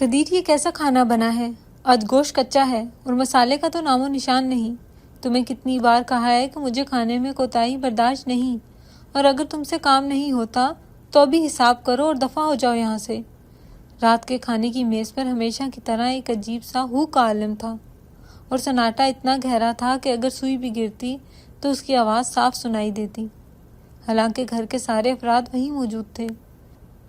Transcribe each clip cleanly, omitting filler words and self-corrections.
قدیر، یہ کیسا کھانا بنا ہے؟ آج گوشت کچا ہے اور مسالے کا تو نام و نشان نہیں۔ تمہیں کتنی بار کہا ہے کہ مجھے کھانے میں کوتاہی برداشت نہیں، اور اگر تم سے کام نہیں ہوتا تو بھی حساب کرو اور دفع ہو جاؤ یہاں سے۔ رات کے کھانے کی میز پر ہمیشہ کی طرح ایک عجیب سا ہو کا عالم تھا، اور سناٹا اتنا گہرا تھا کہ اگر سوئی بھی گرتی تو اس کی آواز صاف سنائی دیتی۔ حالانکہ گھر کے سارے افراد وہیں موجود تھے،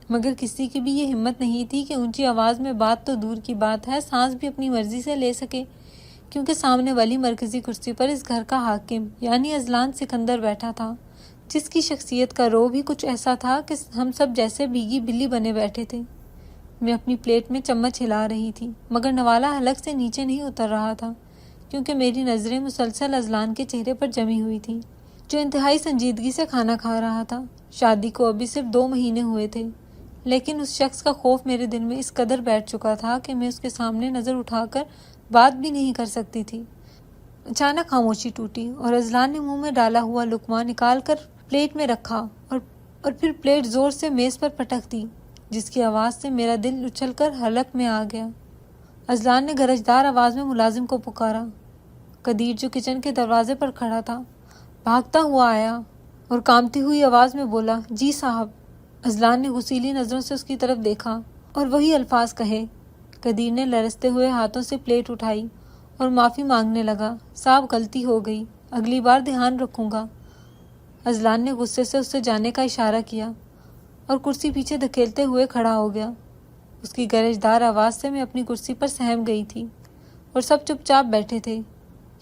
مگر کسی کی بھی یہ ہمت نہیں تھی کہ اونچی آواز میں بات تو دور کی بات ہے، سانس بھی اپنی مرضی سے لے سکے، کیونکہ سامنے والی مرکزی کرسی پر اس گھر کا حاکم یعنی اذلان سکندر بیٹھا تھا، جس کی شخصیت کا رو بھی کچھ ایسا تھا کہ ہم سب جیسے بھیگی بلی بنے بیٹھے تھے۔ میں اپنی پلیٹ میں چمچ ہلا رہی تھی، مگر نوالا حلق سے نیچے نہیں اتر رہا تھا، کیونکہ میری نظریں مسلسل اذلان کے چہرے پر جمی ہوئی تھیں، جو انتہائی سنجیدگی سے کھانا کھا رہا تھا۔ شادی کو ابھی صرف 2 مہینے ہوئے تھے، لیکن اس شخص کا خوف میرے دل میں اس قدر بیٹھ چکا تھا کہ میں اس کے سامنے نظر اٹھا کر بات بھی نہیں کر سکتی تھی۔ اچانک خاموشی ٹوٹی اور اذلان نے منہ میں ڈالا ہوا لقمہ نکال کر پلیٹ میں رکھا اور پھر پلیٹ زور سے میز پر پٹک دی، جس کی آواز سے میرا دل اچھل کر حلق میں آ گیا۔ اذلان نے گرجدار آواز میں ملازم کو پکارا۔ قدیر، جو کچن کے دروازے پر کھڑا تھا، بھاگتا ہوا آیا اور کانپتی ہوئی آواز میں بولا، جی صاحب۔ اذلان نے غصیلی نظروں سے اس کی طرف دیکھا اور وہی الفاظ کہے۔ قدیر نے لرزتے ہوئے ہاتھوں سے پلیٹ اٹھائی اور معافی مانگنے لگا، صاحب غلطی ہو گئی، اگلی بار دھیان رکھوں گا۔ اذلان نے غصے سے اس سے جانے کا اشارہ کیا اور کرسی پیچھے دھکیلتے ہوئے کھڑا ہو گیا۔ اس کی گرجدار آواز سے میں اپنی کرسی پر سہم گئی تھی اور سب چپ چاپ بیٹھے تھے،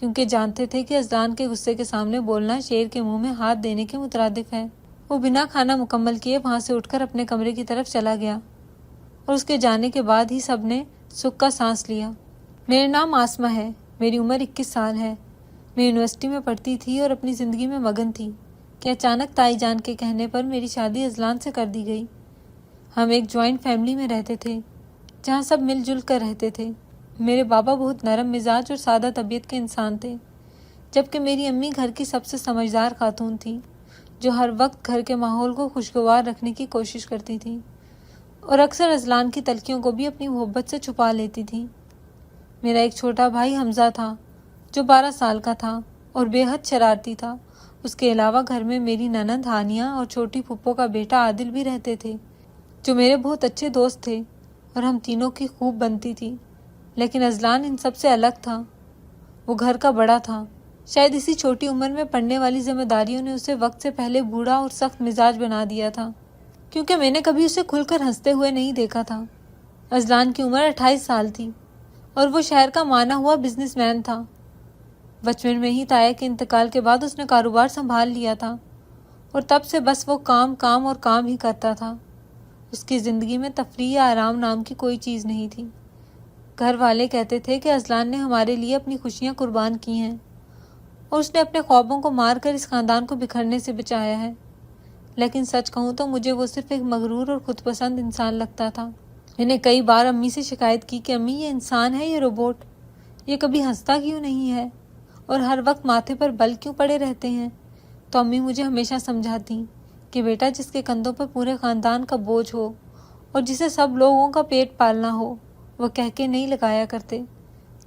کیونکہ جانتے تھے کہ اذلان کے غصے کے سامنے بولنا شیر کے منہ میں ہاتھ دینے کے مترادف ہے۔ وہ بنا کھانا مکمل کیے وہاں سے اٹھ کر اپنے کمرے کی طرف چلا گیا، اور اس کے جانے کے بعد ہی سب نے سکھ کا سانس لیا۔ میرا نام آسمہ ہے، میری عمر 21 سال ہے۔ میں یونیورسٹی میں پڑھتی تھی اور اپنی زندگی میں مگن تھی کہ اچانک تائی جان کے کہنے پر میری شادی اذلان سے کر دی گئی۔ ہم ایک جوائنٹ فیملی میں رہتے تھے، جہاں سب مل جل کر رہتے تھے۔ میرے بابا بہت نرم مزاج اور سادہ طبیعت کے انسان تھے، جبکہ میری امی گھر کی سب سے سمجھدار خاتون تھی، جو ہر وقت گھر کے ماحول کو خوشگوار رکھنے کی کوشش کرتی تھی، اور اکثر اذلان کی تلخیوں کو بھی اپنی محبت سے چھپا لیتی تھی۔ میرا ایک چھوٹا بھائی حمزہ تھا، جو 12 سال کا تھا اور بے حد شرارتی تھا۔ اس کے علاوہ گھر میں میری نند ہانیہ اور چھوٹی پھپھو کا بیٹا عادل بھی رہتے تھے، جو میرے بہت اچھے دوست تھے، اور ہم تینوں کی خوب بنتی تھی۔ لیکن اذلان ان سب سے الگ تھا۔ وہ گھر کا بڑا تھا۔ شاید اسی چھوٹی عمر میں پڑنے والی ذمہ داریوں نے اسے وقت سے پہلے بوڑھا اور سخت مزاج بنا دیا تھا، کیونکہ میں نے کبھی اسے کھل کر ہنستے ہوئے نہیں دیکھا تھا۔ اذلان کی عمر 28 سال تھی اور وہ شہر کا مانا ہوا بزنس مین تھا۔ بچپن میں ہی تایا کے انتقال کے بعد اس نے کاروبار سنبھال لیا تھا، اور تب سے بس وہ کام کام اور کام ہی کرتا تھا۔ اس کی زندگی میں تفریح یا آرام نام کی کوئی چیز نہیں تھی۔ گھر والے کہتے تھے کہ اذلان نے ہمارے لیے اپنی خوشیاں قربان کی ہیں، اور اس نے اپنے خوابوں کو مار کر اس خاندان کو بکھرنے سے بچایا ہے۔ لیکن سچ کہوں تو مجھے وہ صرف ایک مغرور اور خود پسند انسان لگتا تھا۔ میں نے کئی بار امی سے شکایت کی کہ امی، یہ انسان ہے یا روبوٹ؟ یہ کبھی ہنستا کیوں نہیں ہے اور ہر وقت ماتھے پر بل کیوں پڑے رہتے ہیں؟ تو امی مجھے ہمیشہ سمجھاتی کہ بیٹا، جس کے کندھوں پر پورے خاندان کا بوجھ ہو اور جسے سب لوگوں کا پیٹ پالنا ہو، وہ کہہ کے نہیں لگایا کرتے۔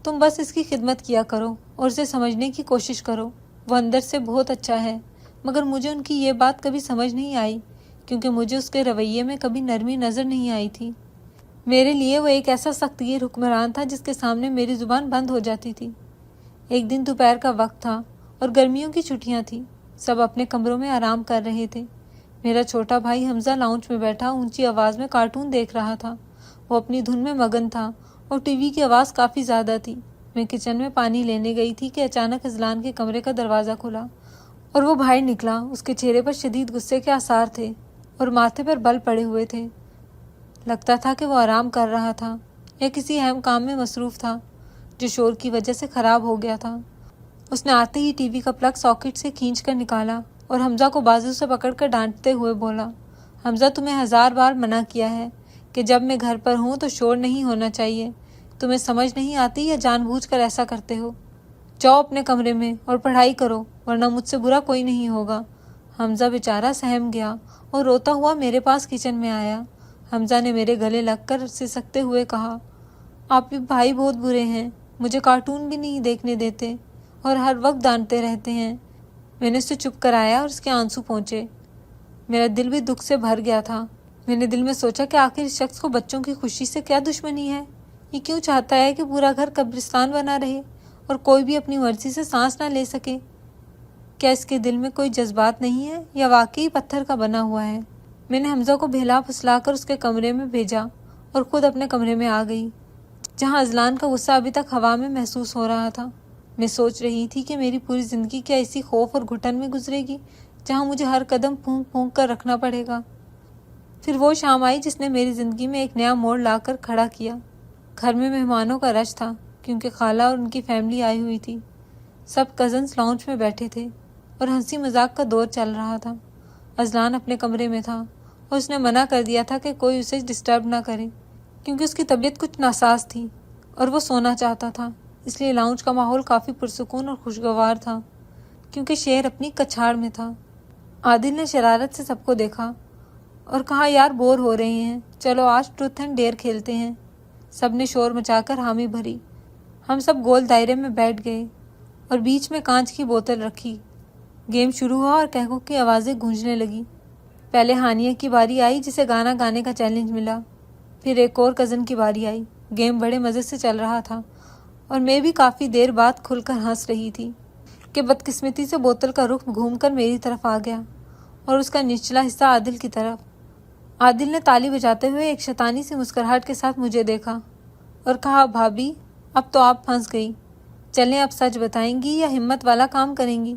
تم بس اس کی خدمت کیا کرو اور اسے سمجھنے کی کوشش کرو۔ وہ اندر سے بہت اچھا ہے، مگر مجھے ان کی یہ بات کبھی سمجھ نہیں آئی، کیونکہ مجھے اس کے رویے میں کبھی نرمی نظر نہیں آئی تھی۔ میرے لیے وہ ایک ایسا سخت گیر حکمران تھا جس کے سامنے میری زبان بند ہو جاتی تھی۔ ایک دن دوپہر کا وقت تھا اور گرمیوں کی چھٹیاں تھیں۔ سب اپنے کمروں میں آرام کر رہے تھے۔ میرا چھوٹا بھائی حمزہ لاؤنج میں بیٹھا اونچی آواز میں کارٹون دیکھ رہا تھا۔ وہ اپنی دھن میں مگن تھا اور ٹی وی کی آواز کافی زیادہ تھی۔ میں کچن میں پانی لینے گئی تھی کہ اچانک اذلان کے کمرے کا دروازہ کھلا اور وہ باہر نکلا۔ اس کے چہرے پر شدید غصے کے آثار تھے اور ماتھے پر بل پڑے ہوئے تھے۔ لگتا تھا کہ وہ آرام کر رہا تھا یا کسی اہم کام میں مصروف تھا جو شور کی وجہ سے خراب ہو گیا تھا۔ اس نے آتے ہی ٹی وی کا پلگ ساکٹ سے کھینچ کر نکالا اور حمزہ کو بازو سے پکڑ کر ڈانٹتے ہوئے بولا، حمزہ، تمہیں 1000 بار منع کیا ہے کہ جب میں گھر پر ہوں تو شور نہیں ہونا چاہیے۔ تمہیں سمجھ نہیں آتی یا جان بوجھ کر ایسا کرتے ہو؟ جاؤ اپنے کمرے میں اور پڑھائی کرو، ورنہ مجھ سے برا کوئی نہیں ہوگا۔ حمزہ بیچارہ سہم گیا اور روتا ہوا میرے پاس کچن میں آیا۔ حمزہ نے میرے گلے لگ کر سسکتے ہوئے کہا، آپ کے بھائی بہت برے ہیں، مجھے کارٹون بھی نہیں دیکھنے دیتے اور ہر وقت ڈانٹتے رہتے ہیں۔ میں نے اسے چپ کرایا اور اس کے آنسو پہنچے۔ میرا دل بھی دکھ سے بھر گیا تھا۔ میں نے دل میں سوچا کہ آخر اس شخص کو بچوں کی خوشی سے کیا دشمنی ہے؟ یہ کیوں چاہتا ہے کہ پورا گھر قبرستان بنا رہے اور کوئی بھی اپنی مرضی سے سانس نہ لے سکے؟ کیا اس کے دل میں کوئی جذبات نہیں ہے یا واقعی پتھر کا بنا ہوا ہے؟ میں نے حمزہ کو بہلا پھسلا کر اس کے کمرے میں بھیجا اور خود اپنے کمرے میں آ گئی، جہاں اذلان کا غصہ ابھی تک ہوا میں محسوس ہو رہا تھا۔ میں سوچ رہی تھی کہ میری پوری زندگی کیا اسی خوف اور گھٹن میں گزرے گی، جہاں مجھے ہر قدم پھونک پھونک کر رکھنا پڑے گا۔ پھر وہ شام آئی جس نے میری زندگی میں ایک نیا موڑ لا کر کھڑا کیا۔ گھر میں مہمانوں کا رش تھا، کیونکہ خالہ اور ان کی فیملی آئی ہوئی تھی۔ سب کزنس لاؤنج میں بیٹھے تھے اور ہنسی مذاق کا دور چل رہا تھا۔ اذلان اپنے کمرے میں تھا اور اس نے منع کر دیا تھا کہ کوئی اسے ڈسٹرب نہ کرے، کیونکہ اس کی طبیعت کچھ ناساز تھی اور وہ سونا چاہتا تھا۔ اس لیے لاؤنج کا ماحول کافی پرسکون اور خوشگوار تھا، کیونکہ شہر اپنی کچھاڑ میں تھا۔ عادل نے شرارت سے سب کو دیکھا اور کہا، یار بور ہو رہے ہیں، چلو آج ٹروتھ اینڈ ڈیئر کھیلتے ہیں۔ سب نے شور مچا کر حامی بھری۔ ہم سب گول دائرے میں بیٹھ گئے اور بیچ میں کانچ کی بوتل رکھی۔ گیم شروع ہوا اور قہقہ کی آوازیں گونجنے لگی۔ پہلے ہانیہ کی باری آئی جسے گانا گانے کا چیلنج ملا۔ پھر ایک اور کزن کی باری آئی۔ گیم بڑے مزے سے چل رہا تھا اور میں بھی کافی دیر بعد کھل کر ہنس رہی تھی کہ بدقسمتی سے بوتل کا رخ گھوم کر میری طرف آ گیا اور اس کا نچلا حصہ عادل کی طرف۔ عادل نے تالی بجاتے ہوئے ایک شیطانی سی مسکراہٹ کے ساتھ مجھے دیکھا اور کہا، بھابھی اب تو آپ پھنس گئی، چلیں اب سچ بتائیں گی یا ہمت والا کام کریں گی؟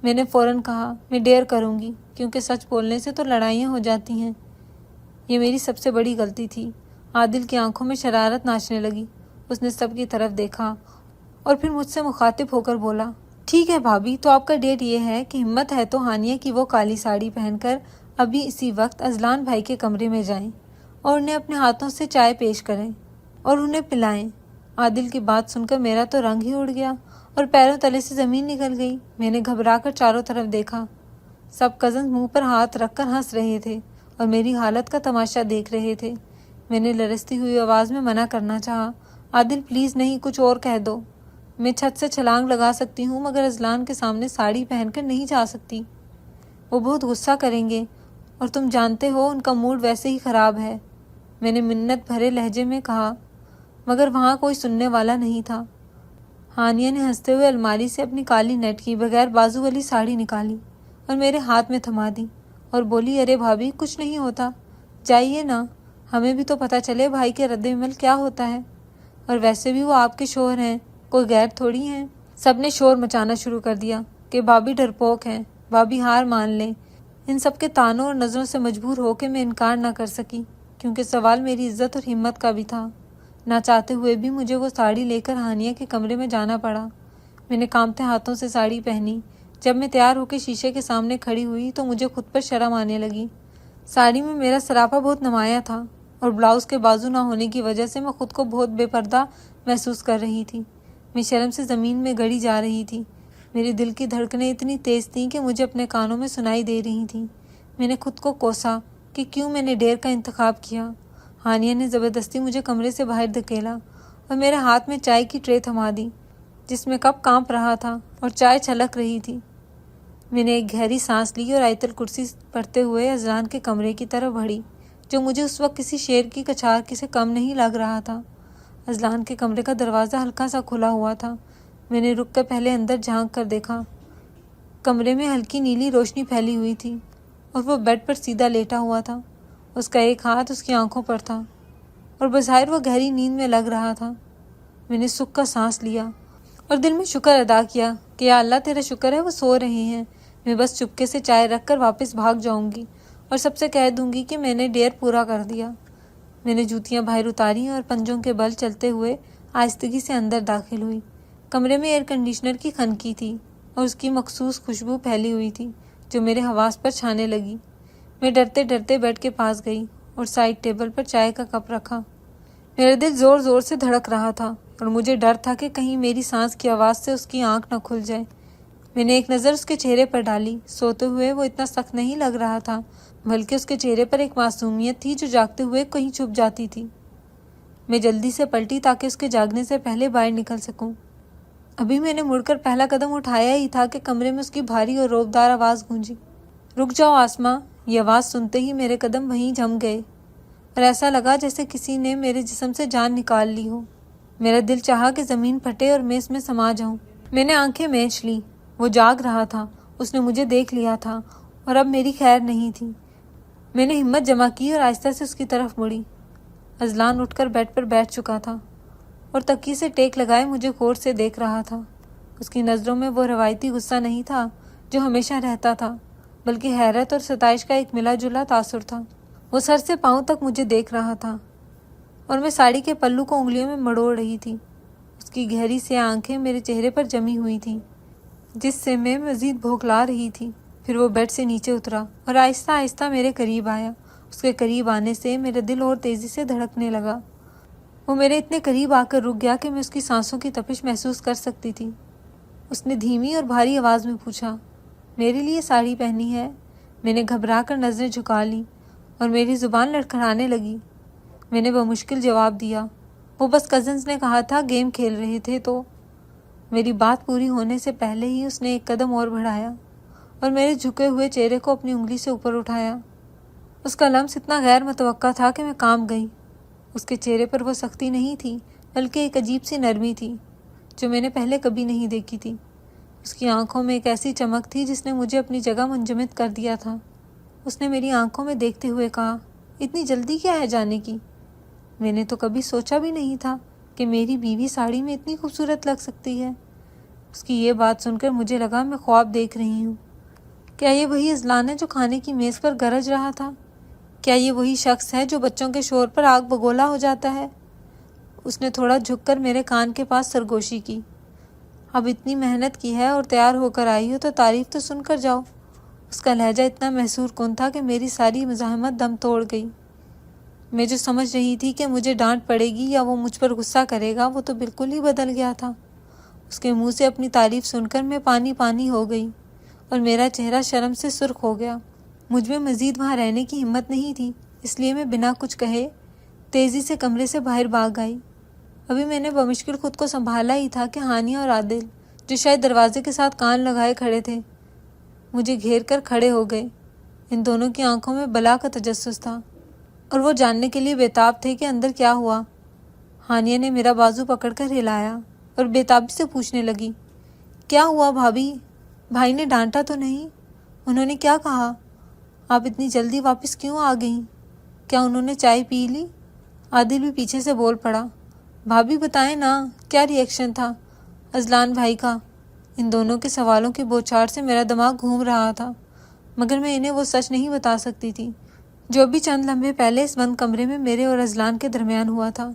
میں نے فوراً کہا، میں ڈیئر کروں گی، کیونکہ سچ بولنے سے تو لڑائیاں ہو جاتی ہیں۔ یہ میری سب سے بڑی غلطی تھی۔ عادل کی آنکھوں میں شرارت ناچنے لگی۔ اس نے سب کی طرف دیکھا اور پھر مجھ سے مخاطب ہو کر بولا، ٹھیک ہے بھابھی، تو آپ کا ڈیٹ یہ ہے کہ ہمت ہے تو ہانیہ کی وہ کالی ساڑی پہن کر ابھی اسی وقت اذلان بھائی کے کمرے میں جائیں اور انہیں اپنے ہاتھوں سے چائے پیش کریں اور انہیں پلائیں۔ عادل کی بات سن کر میرا تو رنگ ہی اڑ گیا اور پیروں تلے سے زمین نکل گئی۔ میں نے گھبرا کر چاروں طرف دیکھا۔ سب کزن منہ پر ہاتھ رکھ کر ہنس رہے تھے اور میری حالت کا تماشا دیکھ رہے تھے۔ میں نے لرزتی ہوئی آواز میں منع کرنا چاہا، عادل پلیز نہیں، کچھ اور کہہ دو۔ میں چھت سے چھلانگ لگا سکتی ہوں مگر اذلان کے سامنے ساڑی پہن کر نہیں جا سکتی، وہ بہت غصہ کریں گے اور تم جانتے ہو ان کا موڈ ویسے ہی خراب ہے، میں نے منت بھرے لہجے میں کہا، مگر وہاں کوئی سننے والا نہیں تھا۔ ہانیہ نے ہنستے ہوئے الماری سے اپنی کالی نیٹ کی بغیر بازو والی ساڑی نکالی اور میرے ہاتھ میں تھما دی اور بولی، ارے بھابھی کچھ نہیں ہوتا، جائیے نا، ہمیں بھی تو پتہ چلے بھائی کے رد عمل کیا ہوتا ہے، اور ویسے بھی وہ آپ کے شوہر ہیں، کوئی غیر تھوڑی ہیں۔ سب نے شور مچانا شروع کر دیا کہ بھابھی ڈرپوک ہیں، بھابھی ہار مان لیں۔ ان سب کے طعنوں اور نظروں سے مجبور ہو کے میں انکار نہ کر سکی، کیونکہ سوال میری عزت اور ہمت کا بھی تھا۔ نہ چاہتے ہوئے بھی مجھے وہ ساڑی لے کر ہانیہ کے کمرے میں جانا پڑا۔ میں نے کانپتے ہاتھوں سے ساڑی پہنی۔ جب میں تیار ہو کے شیشے کے سامنے کھڑی ہوئی تو مجھے خود پر شرم آنے لگی۔ ساڑی میں میرا سراپا بہت نمایاں تھا اور بلاؤز کے بازو نہ ہونے کی وجہ سے میں خود کو بہت بے پردہ محسوس کر رہی تھی۔ میں شرم سے زمین میں گڑی جا رہی تھی۔ میرے دل کی دھڑکنیں اتنی تیز تھیں کہ مجھے اپنے کانوں میں سنائی دے رہی تھیں۔ میں نے خود کو کوسا کہ کیوں میں نے ڈیر کا انتخاب کیا۔ ہانیہ نے زبردستی مجھے کمرے سے باہر دھکیلا اور میرے ہاتھ میں چائے کی ٹرے تھما دی، جس میں کپ کانپ رہا تھا اور چائے چھلک رہی تھی۔ میں نے ایک گہری سانس لی اور آیت الکرسی پڑھتے ہوئے اذلان کے کمرے کی طرف بڑھی، جو مجھے اس وقت کسی شیر کی کچھار سے کم نہیں لگ رہا تھا۔ اذلان کے کمرے کا دروازہ ہلکا سا کھلا ہوا تھا۔ میں نے رک کر پہلے اندر جھانک کر دیکھا۔ کمرے میں ہلکی نیلی روشنی پھیلی ہوئی تھی اور وہ بیڈ پر سیدھا لیٹا ہوا تھا۔ اس کا ایک ہاتھ اس کی آنکھوں پر تھا اور بظاہر وہ گہری نیند میں لگ رہا تھا۔ میں نے سکھ کا سانس لیا اور دل میں شکر ادا کیا کہ یا اللہ تیرا شکر ہے وہ سو رہے ہیں، میں بس چپکے سے چائے رکھ کر واپس بھاگ جاؤں گی اور سب سے کہہ دوں گی کہ میں نے ڈیر پورا کر دیا۔ میں نے جوتیاں باہر اتاری اور پنجوں کے بل چلتے ہوئے آہستگی سے اندر داخل ہوئی۔ کمرے میں ایئر کنڈیشنر کی خنکی تھی اور اس کی مخصوص خوشبو پھیلی ہوئی تھی جو میرے حواس پر چھانے لگی۔ میں ڈرتے ڈرتے بیڈ کے پاس گئی اور سائڈ ٹیبل پر چائے کا کپ رکھا۔ میرا دل زور زور سے دھڑک رہا تھا اور مجھے ڈر تھا کہ کہیں میری سانس کی آواز سے اس کی آنکھ نہ کھل جائے۔ میں نے ایک نظر اس کے چہرے پر ڈالی۔ سوتے ہوئے وہ اتنا سخت نہیں لگ رہا تھا، بلکہ اس کے چہرے پر ایک معصومیت تھی جو جاگتے ہوئے کہیں چھپ جاتی تھی۔ میں جلدی سے پلٹی تاکہ اس کے جاگنے سے پہلے باہر نکل سکوں۔ ابھی میں نے مڑ کر پہلا قدم اٹھایا ہی تھا کہ کمرے میں اس کی بھاری اور روبدار آواز گونجی۔ رک جاؤ آسماں۔ یہ آواز سنتے ہی میرے قدم وہیں جم گئے اور ایسا لگا جیسے کسی نے میرے جسم سے جان نکال لی ہو۔ میرا دل چاہا کہ زمین پھٹے اور میں اس میں سما جاؤں۔ میں نے آنکھیں مینچ لیں۔ وہ جاگ رہا تھا، اس نے مجھے دیکھ لیا تھا اور اب میری خیر نہیں تھی۔ میں نے ہمت جمع کی اور آہستہ سے اس کی طرف مڑی۔ اذلان اٹھ کر بیڈ پر بیٹھ چکا تھا اور تکیے سے ٹیک لگائے مجھے غور سے دیکھ رہا تھا۔ اس کی نظروں میں وہ روایتی غصہ نہیں تھا جو ہمیشہ رہتا تھا، بلکہ حیرت اور ستائش کا ایک ملا جلا تاثر تھا۔ وہ سر سے پاؤں تک مجھے دیکھ رہا تھا اور میں ساڑی کے پلو کو انگلیوں میں مڑوڑ رہی تھی۔ اس کی گہری سیاہ آنکھیں میرے چہرے پر جمی ہوئی تھیں، جس سے میں مزید بھوکلا رہی تھی۔ پھر وہ بیڈ سے نیچے اترا اور آہستہ آہستہ میرے قریب آیا۔ اس کے قریب آنے سے میرا دل اور تیزی سے دھڑکنے لگا۔ وہ میرے اتنے قریب آ کر رک گیا کہ میں اس کی سانسوں کی تپش محسوس کر سکتی تھی۔ اس نے دھیمی اور بھاری آواز میں پوچھا، میرے لیے ساڑی پہنی ہے؟ میں نے گھبرا کر نظریں جھکا لیں اور میری زبان لڑکھڑانے لگی۔ میں نے بمشکل جواب دیا، وہ بس کزنز نے کہا تھا گیم کھیل رہے تھے تو۔ میری بات پوری ہونے سے پہلے ہی اس نے ایک قدم اور بڑھایا اور میرے جھکے ہوئے چہرے کو اپنی انگلی سے اوپر اٹھایا۔ اس کا لمس اتنا غیر متوقع تھا کہ میں کانپ گئی۔ اس کے چہرے پر وہ سختی نہیں تھی، بلکہ ایک عجیب سی نرمی تھی جو میں نے پہلے کبھی نہیں دیکھی تھی۔ اس کی آنکھوں میں ایک ایسی چمک تھی جس نے مجھے اپنی جگہ منجمد کر دیا تھا۔ اس نے میری آنکھوں میں دیکھتے ہوئے کہا، اتنی جلدی کیا ہے جانے کی؟ میں نے تو کبھی سوچا بھی نہیں تھا کہ میری بیوی ساڑی میں اتنی خوبصورت لگ سکتی ہے۔ اس کی یہ بات سن کر مجھے لگا میں خواب دیکھ رہی ہوں۔ کیا یہ وہی اذلان ہے جو کھانے کی میز پر گرج رہا تھا؟ کیا یہ وہی شخص ہے جو بچوں کے شور پر آگ بگولا ہو جاتا ہے؟ اس نے تھوڑا جھک کر میرے کان کے پاس سرگوشی کی۔ اب اتنی محنت کی ہے اور تیار ہو کر آئی ہو تو تعریف تو سن کر جاؤ۔ اس کا لہجہ اتنا محصور کن تھا کہ میری ساری مزاحمت دم توڑ گئی۔ میں جو سمجھ رہی تھی کہ مجھے ڈانٹ پڑے گی یا وہ مجھ پر غصہ کرے گا، وہ تو بالکل ہی بدل گیا تھا۔ اس کے منہ سے اپنی تعریف سن کر میں پانی پانی ہو گئی اور میرا چہرہ شرم سے سرخ ہو گیا۔ مجھ میں مزید وہاں رہنے کی ہمت نہیں تھی، اس لیے میں بنا کچھ کہے تیزی سے کمرے سے باہر بھاگ آئی۔ ابھی میں نے بمشکل خود کو سنبھالا ہی تھا کہ ہانیہ اور عادل، جو شاید دروازے کے ساتھ کان لگائے کھڑے تھے، مجھے گھیر کر کھڑے ہو گئے۔ ان دونوں کی آنکھوں میں بلا کا تجسس تھا اور وہ جاننے کے لیے بےتاب تھے کہ اندر کیا ہوا۔ ہانیہ نے میرا بازو پکڑ کر ہلایا اور بےتابی سے پوچھنے لگی، کیا ہوا بھابھی؟ بھائی نے ڈانٹا تو نہیں؟ انہوں نے کیا کہا؟ آپ اتنی جلدی واپس کیوں آ گئیں؟ کیا انہوں نے چائے پی لی؟ عادل بھی پیچھے سے بول پڑا، بھابھی بتائیں نا، کیا ری ایکشن تھا اذلان بھائی کا؟ ان دونوں کے سوالوں کی بوچھاڑ سے میرا دماغ گھوم رہا تھا، مگر میں انہیں وہ سچ نہیں بتا سکتی تھی جو ابھی چند لمحے پہلے اس بند کمرے میں میرے اور اذلان کے درمیان ہوا تھا۔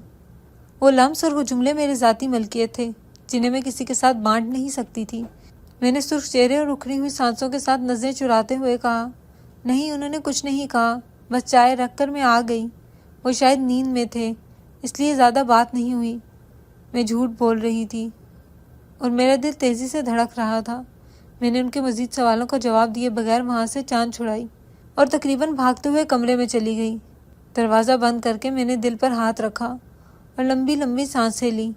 وہ لمس اور وہ جملے میرے ذاتی ملکیت تھے جنہیں میں کسی کے ساتھ بانٹ نہیں سکتی تھی۔ میں نے سرخ چہرے اور اکھڑی ہوئی سانسوں کے ساتھ نظریں چراتے ہوئے کہا، نہیں، انہوں نے کچھ نہیں کہا، بس چائے رکھ کر میں آ گئی۔ وہ شاید نیند میں تھے، اس لیے زیادہ بات نہیں ہوئی۔ میں جھوٹ بول رہی تھی اور میرا دل تیزی سے دھڑک رہا تھا۔ میں نے ان کے مزید سوالوں کا جواب دیے بغیر وہاں سے چاند چھڑائی اور تقریباً بھاگتے ہوئے کمرے میں چلی گئی۔ دروازہ بند کر کے میں نے دل پر ہاتھ رکھا اور لمبی لمبی سانسیں لیں۔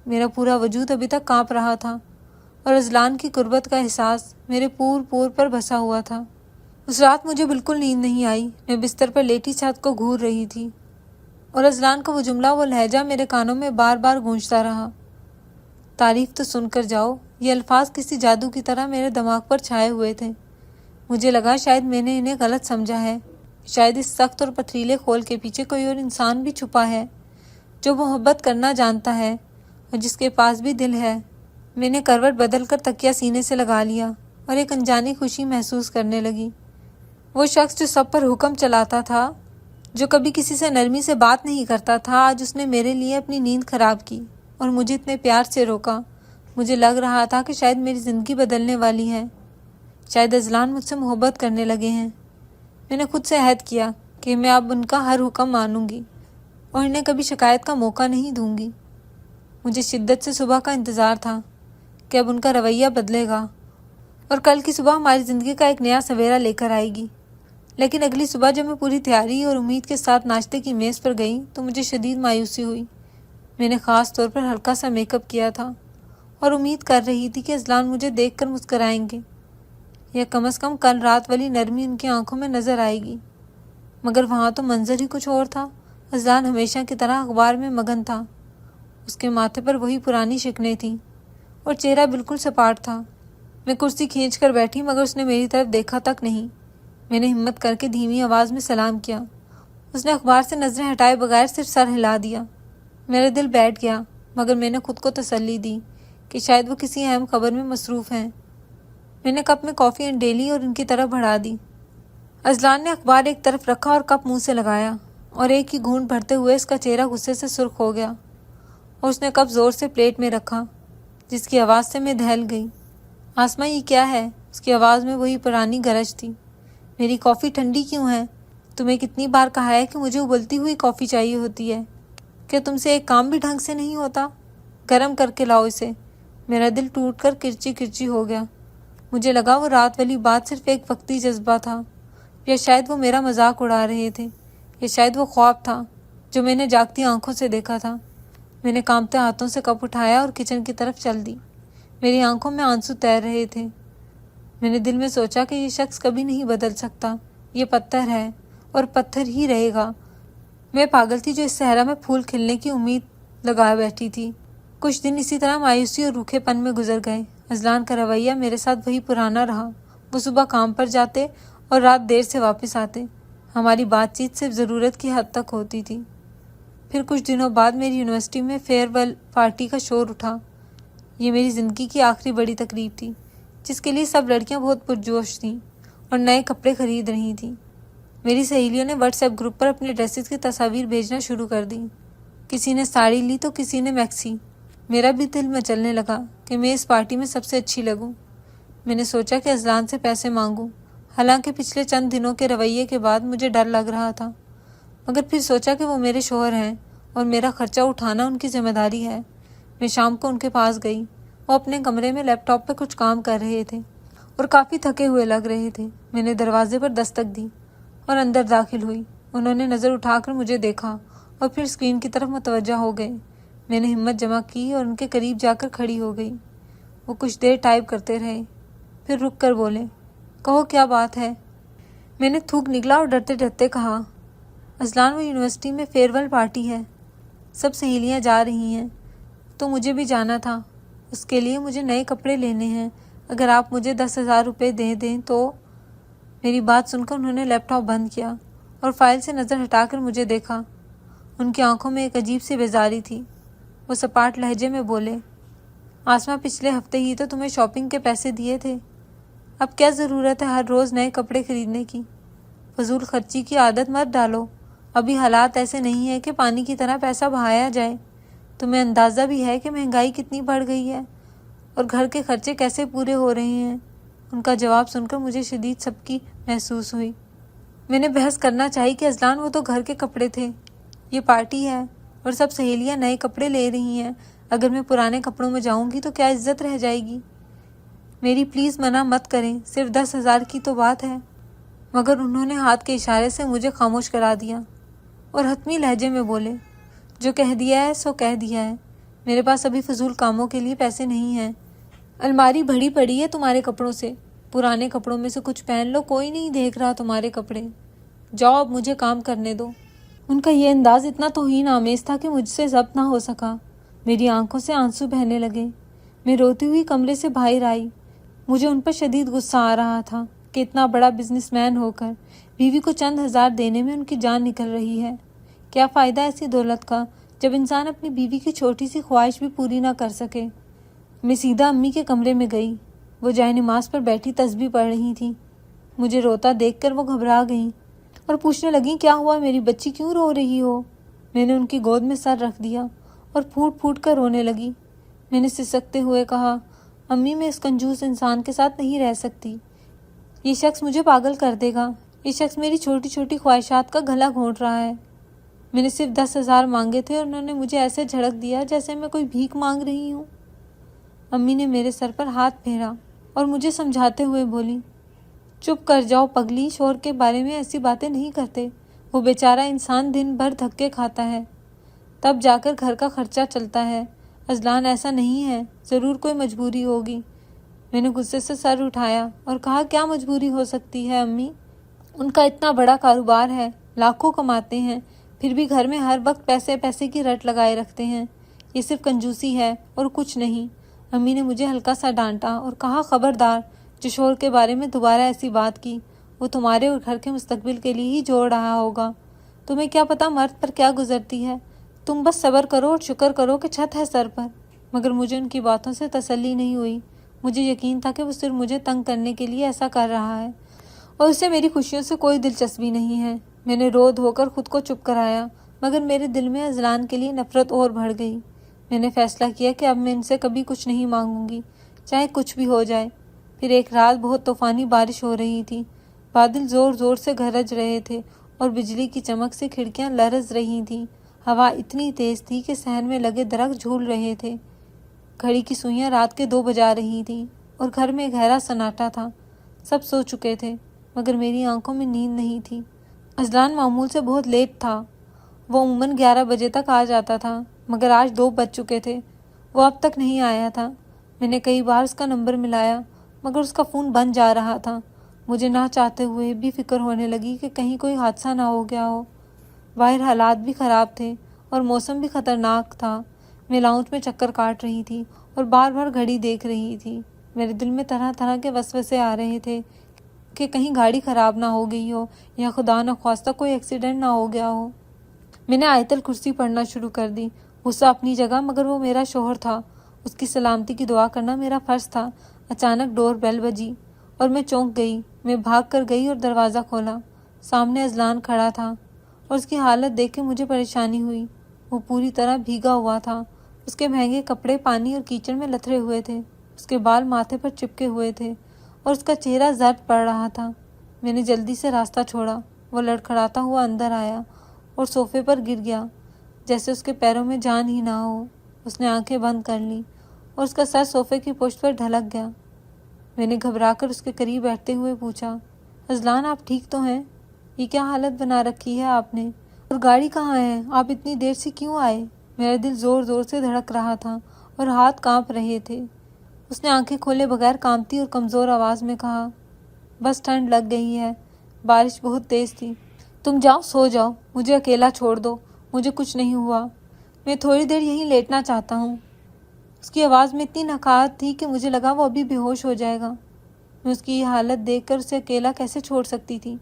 میرا پورا وجود ابھی تک کانپ رہا تھا اور اذلان کی قربت کا احساس میرے پور پور پر بسا ہوا تھا۔ اس رات مجھے بالکل نیند نہیں آئی۔ میں بستر پر لیٹی چھت کو گھور رہی تھی اور اذلان کا وہ جملہ، وہ لہجہ میرے کانوں میں بار بار گونجتا رہا، تعریف تو سن کر جاؤ۔ یہ الفاظ کسی جادو کی طرح میرے دماغ پر چھائے ہوئے تھے۔ مجھے لگا شاید میں نے انہیں غلط سمجھا ہے، شاید اس سخت اور پتھریلے کھول کے پیچھے کوئی اور انسان بھی چھپا ہے جو محبت کرنا جانتا ہے اور جس کے پاس بھی دل ہے۔ میں نے کروٹ بدل کر تکیہ سینے سے لگا لیا اور ایک انجانی خوشی محسوس کرنے لگی۔ وہ شخص جو سب پر حکم چلاتا تھا، جو کبھی کسی سے نرمی سے بات نہیں کرتا تھا، آج اس نے میرے لیے اپنی نیند خراب کی اور مجھے اتنے پیار سے روکا۔ مجھے لگ رہا تھا کہ شاید میری زندگی بدلنے والی ہے، شاید اذلان مجھ سے محبت کرنے لگے ہیں۔ میں نے خود سے عہد کیا کہ میں اب ان کا ہر حکم مانوں گی اور انہیں کبھی شکایت کا موقع نہیں دوں گی۔ مجھے شدت سے صبح کا انتظار تھا کہ اب ان کا رویہ بدلے گا اور کل کی صبح ہماری زندگی کا ایک نیا سویرا لے کر آئے گی۔ لیکن اگلی صبح جب میں پوری تیاری اور امید کے ساتھ ناشتے کی میز پر گئی تو مجھے شدید مایوسی ہوئی۔ میں نے خاص طور پر ہلکا سا میک اپ کیا تھا اور امید کر رہی تھی کہ اذلان مجھے دیکھ کر مسکرائیں گے یا کم از کم کل رات والی نرمی ان کی آنکھوں میں نظر آئے گی، مگر وہاں تو منظر ہی کچھ اور تھا۔ اذلان ہمیشہ کی طرح اخبار میں مگن تھا۔ اس کے ماتھے پر وہی پرانی شکنیں تھیں اور چہرہ بالکل سپاٹ تھا۔ میں کرسی کھینچ کر بیٹھی مگر اس نے میری طرف دیکھا تک نہیں۔ میں نے ہمت کر کے دھیمی آواز میں سلام کیا۔ اس نے اخبار سے نظریں ہٹائے بغیر صرف سر ہلا دیا۔ میرا دل بیٹھ گیا مگر میں نے خود کو تسلی دی کہ شاید وہ کسی اہم خبر میں مصروف ہیں۔ میں نے کپ میں کافی انڈیلی اور ان کی طرف بڑھا دی۔ اذلان نے اخبار ایک طرف رکھا اور کپ منہ سے لگایا اور ایک ہی گھونٹ بھرتے ہوئے اس کا چہرہ غصے سے سرخ ہو گیا اور اس نے کپ زور سے پلیٹ میں رکھا جس کی آواز سے میں دہل گئی۔ آسماں یہ کیا ہے؟ اس کی آواز میں وہی پرانی گرج تھی۔ میری کافی ٹھنڈی کیوں ہے؟ تمہیں کتنی بار کہا ہے کہ مجھے ابلتی ہوئی کافی چاہیے ہوتی ہے؟ کیا تم سے ایک کام بھی ڈھنگ سے نہیں ہوتا؟ گرم کر کے لاؤ اسے۔ میرا دل ٹوٹ کر کرچی کرچی ہو گیا۔ مجھے لگا وہ رات والی بات صرف ایک وقتی جذبہ تھا، یا شاید وہ میرا مذاق اڑا رہے تھے، یا شاید وہ خواب تھا جو میں نے جاگتی آنکھوں سے دیکھا تھا۔ میں نے کانپتے ہاتھوں سے کپ اٹھایا اور کچن کی طرف چل دی۔ میری آنکھوں میں آنسو تیر رہے تھے۔ میں نے دل میں سوچا کہ یہ شخص کبھی نہیں بدل سکتا، یہ پتھر ہے اور پتھر ہی رہے گا۔ میں پاگل تھی جو اس صحرا میں پھول کھلنے کی امید لگا بیٹھی تھی۔ کچھ دن اسی طرح مایوسی اور روکھے پن میں گزر گئے۔ اذلان کا رویہ میرے ساتھ وہی پرانا رہا۔ وہ صبح کام پر جاتے اور رات دیر سے واپس آتے۔ ہماری بات چیت صرف ضرورت کی حد تک ہوتی تھی۔ پھر کچھ دنوں بعد میری یونیورسٹی میں فیئر ویل پارٹی کا شور اٹھا۔ یہ میری زندگی کی آخری بڑی تقریب تھی جس کے لیے سب لڑکیاں بہت پرجوش تھیں اور نئے کپڑے خرید رہی تھیں۔ میری سہیلیوں نے واٹس ایپ گروپ پر اپنے ڈریسز کی تصاویر بھیجنا شروع کر دی۔ کسی نے ساڑی لی تو کسی نے میکسی۔ میرا بھی دل مچلنے لگا کہ میں اس پارٹی میں سب سے اچھی لگوں۔ میں نے سوچا کہ اذلان سے پیسے مانگوں، حالانکہ پچھلے چند دنوں کے رویے کے بعد مجھے ڈر لگ رہا تھا، مگر پھر سوچا کہ وہ میرے شوہر ہیں اور میرا خرچہ اٹھانا ان کی ذمہ داری ہے۔ میں شام کو ان کے پاس گئی۔ وہ اپنے کمرے میں لیپ ٹاپ پہ کچھ کام کر رہے تھے اور کافی تھکے ہوئے لگ رہے تھے۔ میں نے دروازے پر دستک دی اور اندر داخل ہوئی۔ انہوں نے نظر اٹھا کر مجھے دیکھا اور پھر اسکرین کی طرف متوجہ ہو گئے۔ میں نے ہمت جمع کی اور ان کے قریب جا کر کھڑی ہو گئی۔ وہ کچھ دیر ٹائپ کرتے رہے، پھر رک کر بولے، کہو کیا بات ہے؟ میں نے تھوک نکلا اور ڈرتے ڈرتے کہا، اذلان وہ یونیورسٹی میں فیئر ویل پارٹی ہے، سب سہیلیاں جا رہی ہیں تو مجھے بھی جانا تھا۔ اس کے لیے مجھے نئے کپڑے لینے ہیں، اگر آپ مجھے 10,000 روپے دے دیں تو۔ میری بات سن کر انہوں نے لیپ ٹاپ بند کیا اور فائل سے نظر ہٹا کر مجھے دیکھا۔ ان کی آنکھوں میں ایک عجیب سی بیزاری تھی۔ وہ سپاٹ لہجے میں بولے، آسماں پچھلے ہفتے ہی تو تمہیں شاپنگ کے پیسے دیے تھے، اب کیا ضرورت ہے ہر روز نئے کپڑے خریدنے کی؟ فضول خرچی کی عادت مت ڈالو، ابھی حالات ایسے نہیں ہیں کہ پانی کی طرح پیسہ بہایا جائے۔ تمہیں اندازہ بھی ہے کہ مہنگائی کتنی بڑھ گئی ہے اور گھر کے خرچے کیسے پورے ہو رہے ہیں؟ ان کا جواب سن کر مجھے شدید سبکی محسوس ہوئی۔ میں نے بحث کرنا چاہی کہ اذلان وہ تو گھر کے کپڑے تھے، یہ پارٹی ہے اور سب سہیلیاں نئے کپڑے لے رہی ہیں، اگر میں پرانے کپڑوں میں جاؤں گی تو کیا عزت رہ جائے گی؟ میری پلیز منع مت کریں، صرف 10,000 کی تو بات ہے۔ مگر انہوں نے ہاتھ کے اشارے سے مجھے خاموش کرا دیا اور حتمی لہجے میں بولے، جو کہہ دیا ہے سو کہہ دیا ہے، میرے پاس ابھی فضول کاموں کے لیے پیسے نہیں ہیں۔ الماری بھری پڑی ہے تمہارے کپڑوں سے، پرانے کپڑوں میں سے کچھ پہن لو، کوئی نہیں دیکھ رہا تمہارے کپڑے، جاؤ اب مجھے کام کرنے دو۔ ان کا یہ انداز اتنا توہین آمیز تھا کہ مجھ سے ضبط نہ ہو سکا۔ میری آنکھوں سے آنسو بہنے لگے۔ میں روتی ہوئی کمرے سے باہر آئی۔ مجھے ان پر شدید غصہ آ رہا تھا کہ اتنا بڑا بزنس مین ہو کر بیوی کو چند ہزار دینے میں ان کی جان نکل رہی ہے۔ کیا فائدہ ایسی دولت کا جب انسان اپنی بیوی کی چھوٹی سی خواہش بھی پوری نہ کر سکے؟ میں سیدھا امی کے کمرے میں گئی۔ وہ جائے نماز پر بیٹھی تسبیح پڑھ رہی تھیں۔ مجھے روتا دیکھ کر وہ گھبرا گئیں اور پوچھنے لگیں، کیا ہوا میری بچی، کیوں رو رہی ہو؟ میں نے ان کی گود میں سر رکھ دیا اور پھوٹ پھوٹ کر رونے لگی۔ میں نے سسکتے ہوئے کہا، امی میں اس کنجوس انسان کے ساتھ نہیں رہ سکتی، یہ شخص مجھے پاگل کر دے گا، یہ شخص میری چھوٹی چھوٹی خواہشات کا گلا گھونٹ رہا ہے۔ میں نے صرف 10,000 مانگے تھے اور انہوں نے مجھے ایسے جھڑک دیا جیسے میں کوئی بھیک مانگ رہی ہوں۔ امی نے میرے سر پر ہاتھ پھیرا اور مجھے سمجھاتے ہوئے بولی، چپ کر جاؤ پگلی، شوہر کے بارے میں ایسی باتیں نہیں کرتے، وہ بیچارہ انسان دن بھر دھکے کھاتا ہے، تب جا کر گھر کا خرچہ چلتا ہے۔ اذلان ایسا نہیں ہے، ضرور کوئی مجبوری ہوگی۔ میں نے غصے سے سر اٹھایا اور کہا کیا مجبوری ہو سکتی ہے امی؟ ان کا اتنا بڑا کاروبار ہے، لاکھوں کماتے ہیں، پھر بھی گھر میں ہر وقت پیسے پیسے کی رٹ لگائے رکھتے ہیں۔ یہ صرف کنجوسی ہے اور کچھ نہیں۔ امی نے مجھے ہلکا سا ڈانٹا اور کہا خبردار، جو شوہر کے بارے میں دوبارہ ایسی بات کی، وہ تمہارے اور گھر کے مستقبل کے لیے ہی جوڑ رہا ہوگا۔ تمہیں کیا پتا مرد پر کیا گزرتی ہے، تم بس صبر کرو اور شکر کرو کہ چھت ہے سر پر۔ مگر مجھے ان کی باتوں سے تسلی نہیں ہوئی۔ مجھے یقین تھا کہ وہ صرف مجھے تنگ کرنے کے لیے ایسا کر رہا ہے اور اسے میری خوشیوں سے کوئی دلچسپی نہیں ہے۔ میں نے رو دھو کر خود کو چپ کرایا، مگر میرے دل میں اذلان کے لیے نفرت اور بڑھ گئی۔ میں نے فیصلہ کیا کہ اب میں ان سے کبھی کچھ نہیں مانگوں گی، چاہے کچھ بھی ہو جائے۔ پھر ایک رات بہت طوفانی بارش ہو رہی تھی، بادل زور زور سے گرج رہے تھے اور بجلی کی چمک سے کھڑکیاں لرز رہی تھیں۔ ہوا اتنی تیز تھی کہ صحن میں لگے درخت جھول رہے تھے۔ گھڑی کی سوئیاں رات کے 2 بجا رہی تھیں اور گھر میں گہرا سناٹا تھا۔ سب سو چکے تھے، مگر میری آنکھوں میں نیند نہیں تھی۔ اذلان معمول سے بہت لیٹ تھا۔ وہ عموماً 11 بجے تک آ جاتا تھا، مگر آج 2 بج چکے تھے، وہ اب تک نہیں آیا تھا۔ میں نے کئی بار اس کا نمبر ملایا، مگر اس کا فون بند جا رہا تھا۔ مجھے نہ چاہتے ہوئے بھی فکر ہونے لگی کہ کہیں کوئی حادثہ نہ ہو گیا ہو۔ باہر حالات بھی خراب تھے اور موسم بھی خطرناک تھا۔ میں لاؤنج میں چکر کاٹ رہی تھی اور بار بار گھڑی دیکھ رہی تھی۔ میرے دل میں طرح طرح کے وسوسے آ رہے تھے کہ کہیں گاڑی خراب نہ ہو گئی ہو یا خدا نخواستہ کوئی ایکسیڈنٹ نہ ہو گیا ہو۔ میں نے آیت الکرسی پڑھنا شروع کر دی۔ غصہ اپنی جگہ، مگر وہ میرا شوہر تھا، اس کی سلامتی کی دعا کرنا میرا فرض تھا۔ اچانک ڈور بیل بجی اور میں چونک گئی۔ میں بھاگ کر گئی اور دروازہ کھولا۔ سامنے اذلان کھڑا تھا اور اس کی حالت دیکھ کے مجھے پریشانی ہوئی۔ وہ پوری طرح بھیگا ہوا تھا، اس کے مہنگے کپڑے پانی اور کیچڑ میں لتھڑے ہوئے تھے، اس کے بال ماتھے پر چپکے ہوئے تھے اور اس کا چہرہ زرد پڑ رہا تھا۔ میں نے جلدی سے راستہ چھوڑا۔ وہ لڑکھڑاتا ہوا اندر آیا اور صوفے پر گر گیا، جیسے اس کے پیروں میں جان ہی نہ ہو۔ اس نے آنکھیں بند کر لیں اور اس کا سر صوفے کی پشت پر ڈھلک گیا۔ میں نے گھبرا کر اس کے قریب بیٹھتے ہوئے پوچھا، اذلان آپ ٹھیک تو ہیں؟ یہ کیا حالت بنا رکھی ہے آپ نے؟ اور گاڑی کہاں ہے؟ آپ اتنی دیر سے کیوں آئے؟ میرا دل زور زور سے دھڑک رہا تھا اور ہاتھ کانپ رہے تھے۔ اس نے آنکھیں کھولے بغیر کانپتی اور کمزور آواز میں کہا، بس ٹھنڈ لگ گئی ہے، بارش بہت تیز تھی، تم جاؤ سو جاؤ، مجھے اکیلا چھوڑ دو، مجھے کچھ نہیں ہوا، میں تھوڑی دیر یہیں لیٹنا چاہتا ہوں۔ اس کی آواز میں اتنی نکاہت تھی کہ مجھے لگا وہ ابھی بے ہوش ہو جائے گا۔ میں اس کی یہ حالت دیکھ کر اسے اکیلا کیسے چھوڑ سکتی تھی؟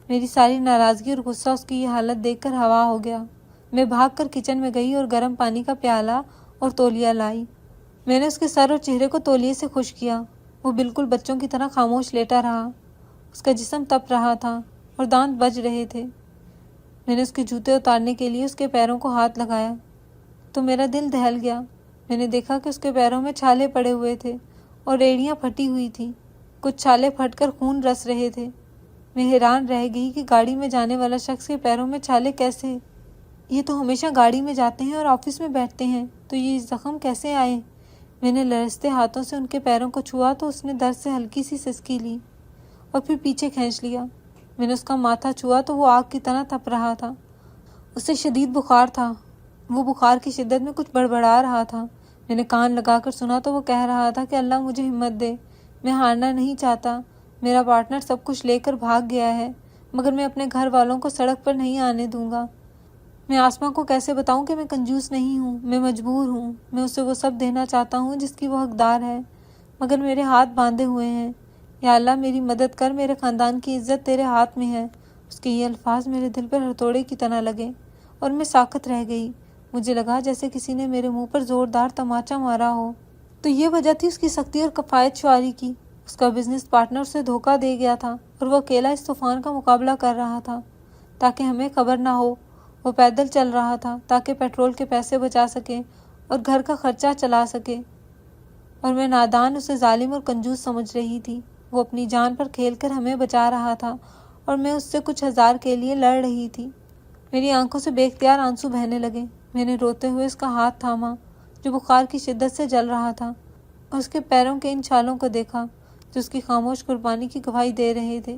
میری ساری ناراضگی اور غصہ اس کی یہ حالت دیکھ کر ہوا ہو گیا۔ میں بھاگ کر کچن میں گئی اور گرم پانی کا پیالہ اور تولیہ لائی۔ میں نے اس کے سر اور چہرے کو تولیے سے خشک کیا۔ وہ بالکل بچوں کی طرح خاموش لیٹا رہا۔ اس کا جسم تپ رہا تھا اور دانت بج رہے تھے۔ میں نے اس کے جوتے اتارنے کے لیے اس کے پیروں کو ہاتھ لگایا تو میرا دل دہل گیا۔ میں نے دیکھا کہ اس کے پیروں میں چھالے پڑے ہوئے تھے اور ایڑیاں پھٹی ہوئی تھیں، کچھ چھالے پھٹ کر خون رس رہے تھے۔ میں حیران رہ گئی کہ گاڑی میں جانے والا شخص کے پیروں میں چھالے کیسے؟ یہ تو ہمیشہ گاڑی میں جاتے ہیں اور آفس میں بیٹھتے ہیں، تو یہ زخم کیسے آئے؟ میں نے لرزتے ہاتھوں سے ان کے پیروں کو چھوا تو اس نے درد سے ہلکی سی سسکی لی اور پھر پیچھے کھینچ لیا۔ میں نے اس کا ماتھا چھوا تو وہ آگ کی طرح تپ رہا تھا۔ اسے شدید بخار تھا۔ وہ بخار کی شدت میں کچھ بڑبڑا رہا تھا۔ میں نے کان لگا کر سنا تو وہ کہہ رہا تھا کہ اللہ مجھے ہمت دے، میں ہارنا نہیں چاہتا، میرا پارٹنر سب کچھ لے کر بھاگ گیا ہے، مگر میں اپنے گھر والوں کو سڑک پر نہیں آنے دوں گا۔ میں آسماں کو کیسے بتاؤں کہ میں کنجوس نہیں ہوں، میں مجبور ہوں، میں اسے وہ سب دینا چاہتا ہوں جس کی وہ حقدار ہے، مگر میرے ہاتھ باندھے ہوئے ہیں۔ یا اللہ میری مدد کر، میرے خاندان کی عزت تیرے ہاتھ میں ہے۔ اس کے یہ الفاظ میرے دل پر ہتھوڑے کی طرح لگے اور میں ساکت رہ گئی۔ مجھے لگا جیسے کسی نے میرے منہ پر زوردار تماچا مارا ہو۔ تو یہ وجہ تھی اس کی سختی اور کفایت شعاری کی۔ اس کا بزنس پارٹنر اسے دھوکہ دے گیا تھا اور وہ اکیلا اس طوفان کا مقابلہ کر رہا تھا تاکہ ہمیں خبر نہ ہو۔ وہ پیدل چل رہا تھا تاکہ پیٹرول کے پیسے بچا سکے اور گھر کا خرچہ چلا سکے، اور میں نادان اسے ظالم اور کنجوس سمجھ رہی تھی۔ وہ اپنی جان پر کھیل کر ہمیں بچا رہا تھا اور میں اس سے کچھ ہزار کے لیے لڑ رہی تھی۔ میری آنکھوں سے بے اختیار آنسو بہنے لگے۔ میں نے روتے ہوئے اس کا ہاتھ تھاما جو بخار کی شدت سے جل رہا تھا اور اس کے پیروں کے ان چھالوں کو دیکھا جو اس کی خاموش قربانی کی گواہی دے رہے تھے۔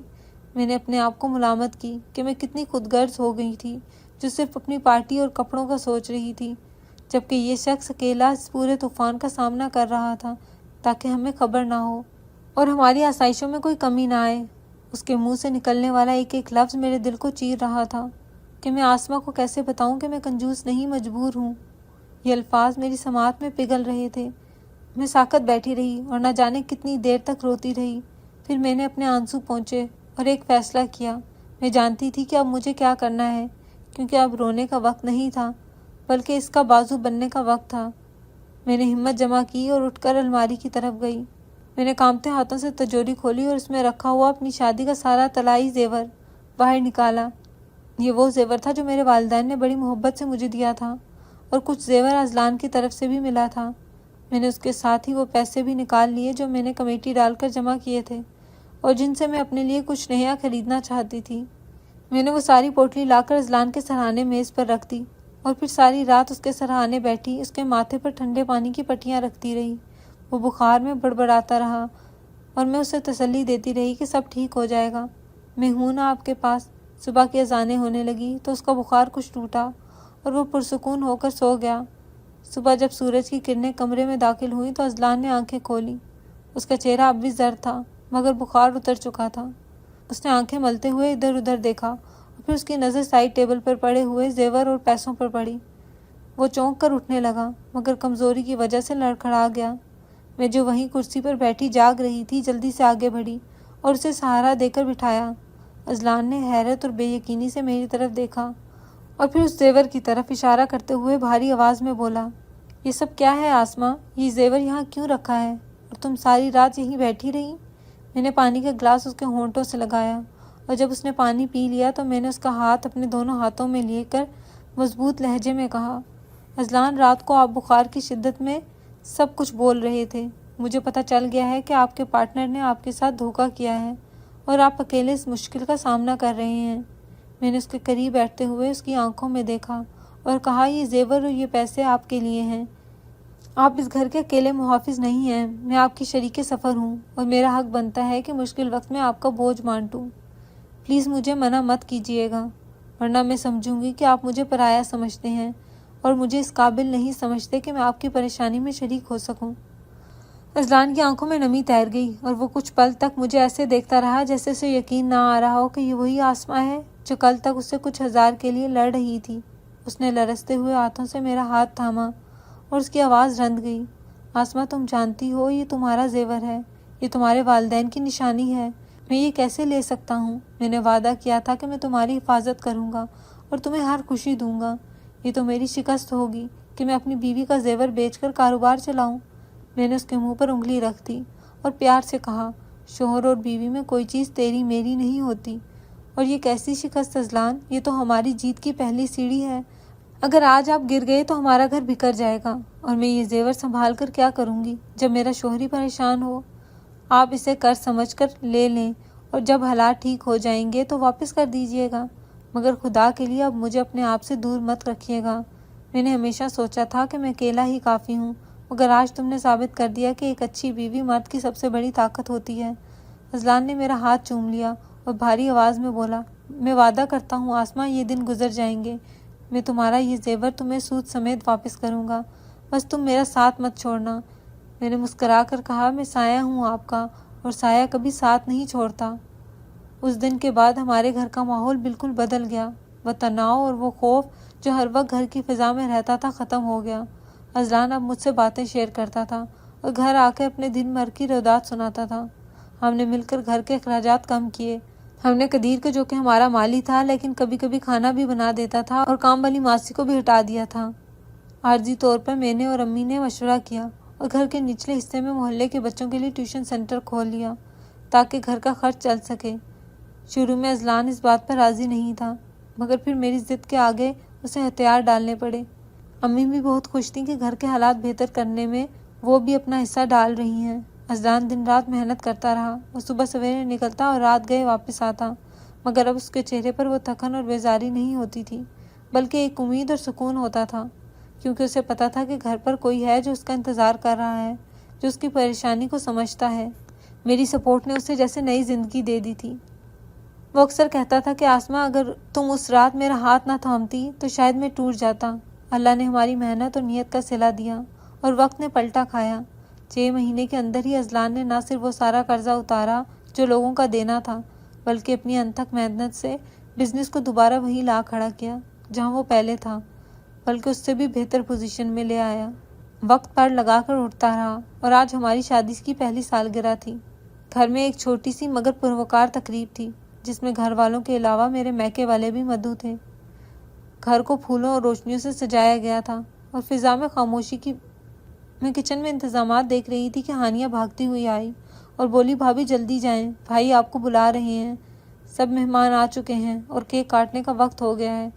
میں نے اپنے آپ کو ملامت کی کہ میں کتنی خود غرض ہو گئی تھی، جو صرف اپنی پارٹی اور کپڑوں کا سوچ رہی تھی، جبکہ یہ شخص اکیلا اس پورے طوفان کا سامنا کر رہا تھا تاکہ ہمیں خبر نہ ہو اور ہماری آسائشوں میں کوئی کمی نہ آئے۔ اس کے منہ سے نکلنے والا ایک ایک لفظ میرے دل کو چیر رہا تھا کہ میں آسماں کو کیسے بتاؤں کہ میں کنجوس نہیں، مجبور ہوں۔ یہ الفاظ میری سماعت میں پگھل رہے تھے۔ میں ساکت بیٹھی رہی اور نہ جانے کتنی دیر تک روتی رہی۔ پھر میں نے اپنے آنسو پونچھے اور ایک فیصلہ کیا۔ میں جانتی تھی کہ اب مجھے کیا کرنا ہے، کیونکہ اب رونے کا وقت نہیں تھا بلکہ اس کا بازو بننے کا وقت تھا۔ میں نے ہمت جمع کی اور اٹھ کر الماری کی طرف گئی۔ میں نے کانپتے ہاتھوں سے تجوری کھولی اور اس میں رکھا ہوا اپنی شادی کا سارا طلائی زیور باہر نکالا۔ یہ وہ زیور تھا جو میرے والدین نے بڑی محبت سے مجھے دیا تھا، اور کچھ زیور اذلان کی طرف سے بھی ملا تھا۔ میں نے اس کے ساتھ ہی وہ پیسے بھی نکال لیے جو میں نے کمیٹی ڈال کر جمع کیے تھے اور جن سے میں اپنے لیے کچھ نیا خریدنا چاہتی تھی۔ میں نے وہ ساری پوٹلی لا کر اذلان کے سرہانے میز پر رکھ دی اور پھر ساری رات اس کے سرہانے بیٹھی، اس کے ماتھے پر ٹھنڈے پانی کی پٹیاں رکھتی رہی۔ وہ بخار میں بڑبڑاتا رہا اور میں اسے تسلی دیتی رہی کہ سب ٹھیک ہو جائے گا، میں ہوں نا آپ کے پاس۔ صبح کی اذانیں ہونے لگی تو اس کا بخار کچھ ٹوٹا اور وہ پرسکون ہو کر سو گیا۔ صبح جب سورج کی کرنیں کمرے میں داخل ہوئیں تو اذلان نے آنکھیں کھولیں۔ اس کا چہرہ اب بھی زرد تھا مگر بخار اتر چکا تھا۔ اس نے آنکھیں ملتے ہوئے ادھر ادھر دیکھا اور پھر اس کی نظر سائڈ ٹیبل پر پڑے ہوئے زیور اور پیسوں پر پڑی۔ وہ چونک کر اٹھنے لگا مگر کمزوری کی وجہ سے لڑکھڑا گیا۔ میں جو وہیں کرسی پر بیٹھی جاگ رہی تھی جلدی سے آگے بڑھی اور اسے سہارا دے کر بٹھایا۔ اذلان نے حیرت اور بے یقینی سے میری طرف دیکھا اور پھر اس زیور کی طرف اشارہ کرتے ہوئے بھاری آواز میں بولا، یہ سب کیا ہے آسماں؟ یہ زیور یہاں کیوں رکھا ہے اور تم ساری رات یہیں بیٹھی رہی؟ میں نے پانی کا گلاس اس کے ہونٹوں سے لگایا اور جب اس نے پانی پی لیا تو میں نے اس کا ہاتھ اپنے دونوں ہاتھوں میں لے کر مضبوط لہجے میں کہا، اذلان، رات کو آپ بخار کی شدت میں سب کچھ بول رہے تھے۔ مجھے پتہ چل گیا ہے کہ آپ کے پارٹنر نے آپ کے ساتھ دھوکہ کیا ہے اور آپ اکیلے اس مشکل کا سامنا کر رہے ہیں۔ میں نے اس کے قریب بیٹھتے ہوئے اس کی آنکھوں میں دیکھا اور کہا، یہ زیور اور یہ پیسے آپ کے لیے ہیں۔ آپ اس گھر کے اکیلے محافظ نہیں ہیں، میں آپ کی شریک سفر ہوں اور میرا حق بنتا ہے کہ مشکل وقت میں آپ کا بوجھ مانٹوں۔ پلیز مجھے منع مت کیجیے گا ورنہ میں سمجھوں گی کہ آپ مجھے پرایا سمجھتے ہیں اور مجھے اس قابل نہیں سمجھتے کہ میں آپ کی پریشانی میں شریک ہو سکوں۔ اذلان کی آنکھوں میں نمی تیر گئی اور وہ کچھ پل تک مجھے ایسے دیکھتا رہا جیسے اسے یقین نہ آ رہا ہو کہ یہ وہی آسماں ہے جو کل تک اس سے کچھ ہزار کے لیے لڑ رہی تھی۔ اس نے لرزتے ہوئے ہاتھوں سے میرا ہاتھ تھاما اور اس کی آواز رند گئی، آسماں، تم جانتی ہو یہ تمہارا زیور ہے، یہ تمہارے والدین کی نشانی ہے، میں یہ کیسے لے سکتا ہوں؟ میں نے وعدہ کیا تھا کہ میں تمہاری حفاظت کروں گا اور تمہیں ہر خوشی دوں گا۔ یہ تو میری شکست ہوگی کہ میں اپنی بیوی کا زیور بیچ کر کاروبار چلاؤں۔ میں نے اس کے منہ پر انگلی رکھ دی اور پیار سے کہا، شوہر اور بیوی میں کوئی چیز تیری میری نہیں ہوتی، اور یہ کیسی شکست اذلان، یہ تو ہماری جیت کی پہلی سیڑھی ہے۔ اگر آج آپ گر گئے تو ہمارا گھر بکھر جائے گا اور میں یہ زیور سنبھال کر کیا کروں گی جب میرا شوہر ہی پریشان ہو؟ آپ اسے قرض سمجھ کر لے لیں اور جب حالات ٹھیک ہو جائیں گے تو واپس کر دیجیے گا، مگر خدا کے لیے اب مجھے اپنے آپ سے دور مت رکھیے گا۔ میں نے ہمیشہ سوچا تھا کہ میں اکیلا ہی کافی ہوں، مگر آج تم نے ثابت کر دیا کہ ایک اچھی بیوی مرد کی سب سے بڑی طاقت ہوتی ہے۔ اذلان نے میرا ہاتھ چوم لیا اور بھاری آواز میں بولا، میں وعدہ کرتا ہوں آسماں، یہ دن گزر جائیں گے، میں تمہارا یہ زیور تمہیں سود سمیت واپس کروں گا، بس تم میرا ساتھ مت چھوڑنا۔ میں نے مسکرا کر کہا، میں سایہ ہوں آپ کا اور سایہ کبھی ساتھ نہیں چھوڑتا۔ اس دن کے بعد ہمارے گھر کا ماحول بالکل بدل گیا۔ وہ تناؤ اور وہ خوف جو ہر وقت گھر کی فضا میں رہتا تھا ختم ہو گیا۔ اذلان اب مجھ سے باتیں شیئر کرتا تھا اور گھر آ کے اپنے دن بھر کی روداد سناتا تھا۔ ہم نے مل کر گھر کے اخراجات کم کیے۔ ہم نے قدیر کو، جو کہ ہمارا مالی تھا لیکن کبھی کبھی کھانا بھی بنا دیتا تھا، اور کام والی ماسی کو بھی ہٹا دیا تھا۔ عارضی طور پر میں نے اور امی نے مشورہ کیا اور گھر کے نچلے حصے میں محلے کے بچوں کے لیے ٹیوشن سینٹر کھول لیا تاکہ گھر کا خرچ چل سکے۔ شروع میں اذلان اس بات پر راضی نہیں تھا مگر پھر میری ضد کے آگے اسے ہتھیار ڈالنے پڑے۔ امی بھی بہت خوش تھیں کہ گھر کے حالات بہتر کرنے میں وہ بھی اپنا حصہ ڈال رہی ہیں۔ اذلان دن رات محنت کرتا رہا، وہ صبح سویرے نکلتا اور رات گئے واپس آتا، مگر اب اس کے چہرے پر وہ تھکن اور بیزاری نہیں ہوتی تھی بلکہ ایک امید اور سکون ہوتا تھا، کیونکہ اسے پتہ تھا کہ گھر پر کوئی ہے جو اس کا انتظار کر رہا ہے، جو اس کی پریشانی کو سمجھتا ہے۔ میری سپورٹ نے اسے جیسے نئی زندگی دے دی تھی۔ وہ اکثر کہتا تھا کہ آسماں، اگر تم اس رات میرا ہاتھ نہ تھامتی تو شاید میں ٹوٹ جاتا۔ اللہ نے ہماری محنت اور نیت کا صلہ دیا اور وقت نے پلٹا کھایا۔ 6 مہینے کے اندر ہی اذلان نے نہ صرف وہ سارا قرضہ اتارا جو لوگوں کا دینا تھا، بلکہ اپنی انتھک محنت سے بزنس کو دوبارہ وہی لا کھڑا کیا جہاں وہ پہلے تھا، بلکہ اس سے بھی بہتر پوزیشن میں لے آیا۔ وقت پر لگا کر اٹھتا رہا اور آج ہماری شادی کی پہلی سالگرہ تھی۔ گھر میں ایک چھوٹی سی مگر پروقار تقریب تھی جس میں گھر والوں کے علاوہ میرے میکے والے بھی مدعو تھے۔ گھر کو پھولوں اور روشنیوں سے سجایا گیا تھا اور فضا میں خاموشی کی۔ میں کچن میں انتظامات دیکھ رہی تھی کہ ہانیہ بھاگتی ہوئی آئی اور بولی، بھابھی جلدی جائیں، بھائی آپ کو بلا رہے ہیں، سب مہمان آ چکے ہیں اور کیک کاٹنے کا وقت ہو گیا ہے۔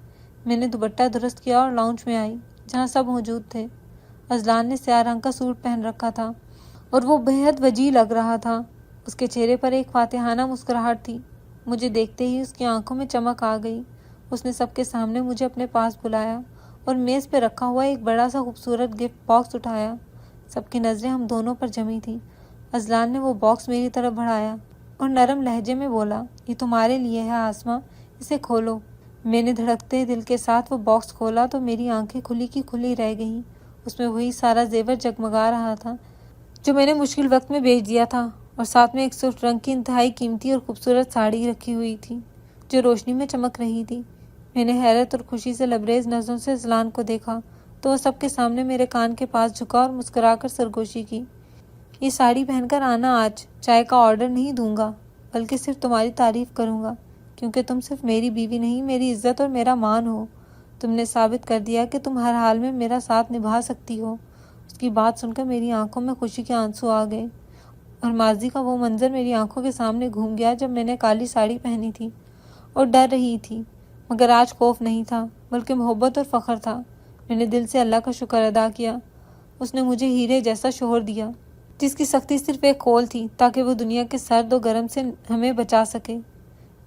میں نے دوپٹہ درست کیا اور لاؤنج میں آئی جہاں سب موجود تھے۔ اذلان نے سیاہ رنگ کا سوٹ پہن رکھا تھا اور وہ بے حد وجیح لگ رہا تھا۔ اس کے چہرے پر ایک فاتحانہ مسکراہٹ تھی۔ مجھے دیکھتے ہی اس کی آنکھوں میں چمک آ گئی۔ اس نے سب کے سامنے مجھے اپنے پاس بلایا اور میز پہ رکھا ہوا ایک بڑا سا خوبصورت گفٹ باکس اٹھایا۔ سب کی نظریں ہم دونوں پر جمی تھیں۔ اذلان نے وہ باکس میری طرف بڑھایا اور نرم لہجے میں بولا، یہ تمہارے لیے ہے آسماں، اسے کھولو۔ میں نے دھڑکتے دل کے ساتھ وہ باکس کھولا تو میری آنکھیں کھلی کی کھلی رہ گئیں۔ اس میں وہی سارا زیور جگمگا رہا تھا جو میں نے مشکل وقت میں بیچ دیا تھا، اور ساتھ میں ایک سرخ رنگ کی انتہائی قیمتی اور خوبصورت ساڑی رکھی ہوئی تھی جو روشنی میں چمک رہی تھی۔ میں نے حیرت اور خوشی سے لبریز نظروں سے اذلان کو دیکھا تو وہ سب کے سامنے میرے کان کے پاس جھکا اور مسکرا کر سرگوشی کی۔ یہ ساڑی پہن کر آنا، آج چائے کا آرڈر نہیں دوں گا بلکہ صرف تمہاری تعریف کروں گا، کیونکہ تم صرف میری بیوی نہیں، میری عزت اور میرا مان ہو۔ تم نے ثابت کر دیا کہ تم ہر حال میں میرا ساتھ نبھا سکتی ہو۔ اس کی بات سن کر میری آنکھوں میں خوشی کے آنسو آ گئے اور ماضی کا وہ منظر میری آنکھوں کے سامنے گھوم گیا جب میں نے کالی ساڑی پہنی تھی اور ڈر رہی تھی، مگر آج خوف نہیں تھا بلکہ محبت اور فخر تھا۔ میں نے دل سے اللہ کا شکر ادا کیا۔ اس نے مجھے ہیرے جیسا شوہر دیا جس کی سختی صرف ایک کھول تھی تاکہ وہ دنیا کے سرد و گرم سے ہمیں بچا سکے،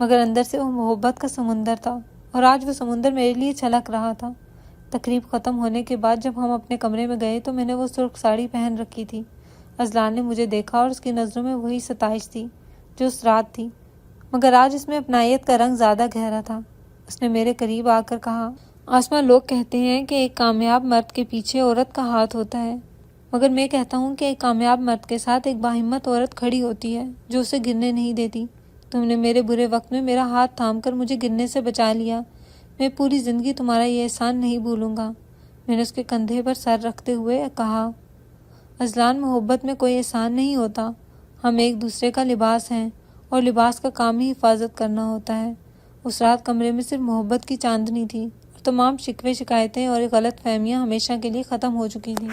مگر اندر سے وہ محبت کا سمندر تھا اور آج وہ سمندر میرے لیے چھلک رہا تھا۔ تقریب ختم ہونے کے بعد جب ہم اپنے کمرے میں گئے تو میں نے وہ سرخ ساڑی پہن رکھی تھی۔ اذلان نے مجھے دیکھا اور اس کی نظروں میں وہی ستائش تھی جو اس رات تھی، مگر آج اس میں اپنائیت کا رنگ زیادہ گہرا تھا۔ اس نے میرے قریب آ کر کہا، آسماں، لوگ کہتے ہیں کہ ایک کامیاب مرد کے پیچھے عورت کا ہاتھ ہوتا ہے، مگر میں کہتا ہوں کہ ایک کامیاب مرد کے ساتھ ایک باہمت عورت کھڑی ہوتی ہے جو اسے گرنے نہیں دیتی۔ تم نے میرے برے وقت میں میرا ہاتھ تھام کر مجھے گرنے سے بچا لیا۔ میں پوری زندگی تمہارا یہ احسان نہیں بھولوں گا۔ میں نے اس کے کندھے پر سر رکھتے ہوئے کہا، اذلان، محبت میں کوئی احسان نہیں ہوتا، ہم ایک دوسرے کا لباس ہیں اور لباس کا کام ہی حفاظت کرنا ہوتا ہے۔ اس رات کمرے میں صرف محبت کی چاندنی تھی اور تمام شکوے شکایتیں اور غلط فہمیاں ہمیشہ کے لیے ختم ہو چکی تھیں۔